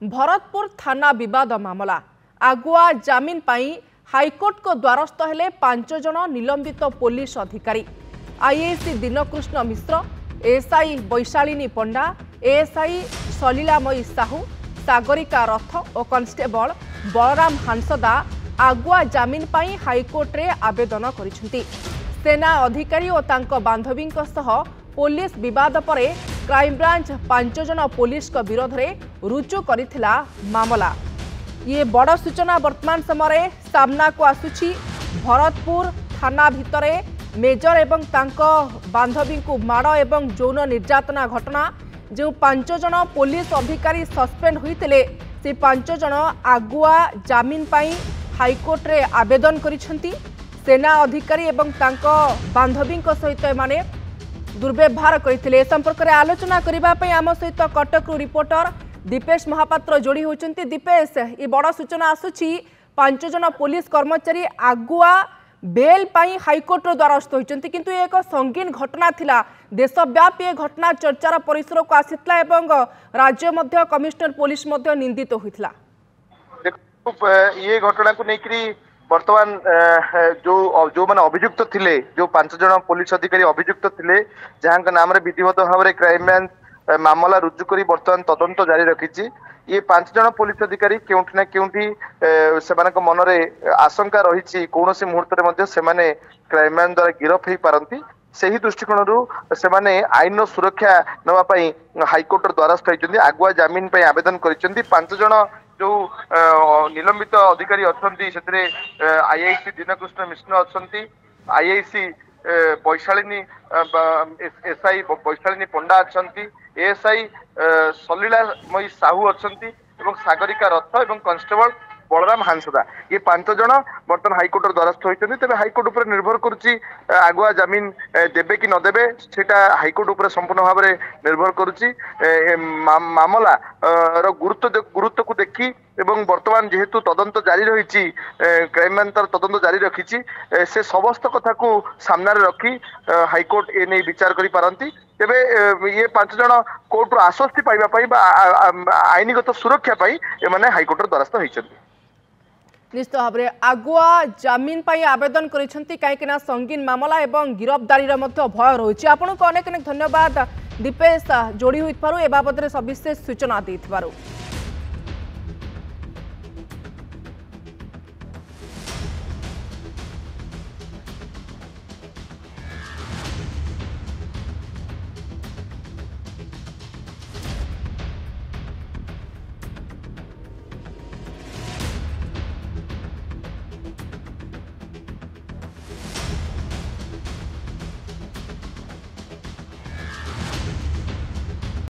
भरतपुर थाना विवाद मामला आगुआ जामिन पाई हाईकोर्ट को द्वारस्थ हेले 5 जन निलंबित पुलिस अधिकारी आईएएस दीनकृष्ण मिश्र, एएसआई वैशालिनी पंडा, एएसआई सलीलामयी साहू, सागरिका रथ और कॉन्स्टेबल बलराम हांसदा आगुआ जामिन पाई हाईकोर्ट रे आवेदन करिसेंती। सेना अधिकारी और तांको बांधवी पुलिस विवाद पर क्राइमब्रांच 5 जन पुलिस विरोध में रुजु करिथिला मामला। ये बड़ सूचना वर्तमान समय सामना को आसुछि। भरतपुर थाना भितरे मेजर एवं तांको बांधवी को माड़ एवं यौन निर्यातना घटना जो 5 जन पुलिस अधिकारी सस्पेंड होइतिले से 5 जन आगुआ जामिन पाई हाईकोर्ट रे आवेदन करिसेंती। सेना अधिकारी एवं तांको बांधवी सहित एमाने दुर्व्यवहार करते संपर्क में आलोचना करने आम सहित कटक रिपोर्टर दीपेश महापात्र जोड़ी होती। दीपेश, ये बड़ सूचना आसूची 5 जन पुलिस कर्मचारी आगुआ बेल पाई हाईकोर्ट द्वारस्थ होती, किंतु एक संगीन घटना थिला। देशव्यापी ये घटना चर्चार परिसर को आसीथिला एवं राज्य मध्य कमिश्नर पुलिस मध्य निंदित होइथिला। ये घटना को लेकर वर्तमान जो माने अभियुक्त थिले, जो 5 जन पुलिस अधिकारी अभियुक्त थिले, जहां नाम रे विधिवत भाव में क्राइमब्रांच मामला रुजु करी वर्तमान तदंत जारी रखिछि। ये 5 जन पुलिस अधिकारी केउठी ना केउठी सेमानक मनरे आशंका रहिछि कौन से मुहूर्त रे मध्य सेमाने क्राइमब्रांच द्वारा गिरफ होई पारंती। सेही दृष्टिकोणरू सेमाने आईन सुरक्षा नवा पई हाईकोर्ट द्वारस्थ होइछन्ती। आगुआ जामिन पई आवेदन करिसेंती। 5 जन जो निलंबित अधिकारी अच्छी से आईआईसी दीनकृष्ण मिश्र अच्छी, आईआईसी वैशालिनी एसआई वैशालिनी पंडा अच्छा, एएसआई सलीलामयी साहू अच्छा, सागरिका रथ और कॉन्स्टेबल बलराम हांसदा। ये 5 जन बर्तमान हाईकोर्ट द्वारस्थ होती। तेज हाईकोर्ट उपर निर्भर करुच्ची आगुआ जामिन देबे कि नदेबे, सेटा हाईकोर्ट उपर संपूर्ण भाव में निर्भर करुच्ची। मामला गुरुत्व को देखी एवं वर्तमान जेहेतु तदंत जारी रही, क्राइमब्रांच तार तदंत जारी रखी, से समस्त कथा को सामने रखी हाईकोर्ट ए नहीं विचार करि पारंती। तेबे ये 5 जन कोर्ट आश्वस्ति पाइबा आईनगत सुरक्षा पाई एमाने हाईकोर्ट द्वारस्थ होइछन्ती। निश्चित भाव में आगुआ जामिन पाई आवेदन करिसेंती, कहीं संगीन मामला एवं गिरफ्तारी भय रही। आपको अनेक अनेक धन्यवाद दीपेश, जोड़ी होइथारु ए बाबद सविशेष सूचना देइथारु।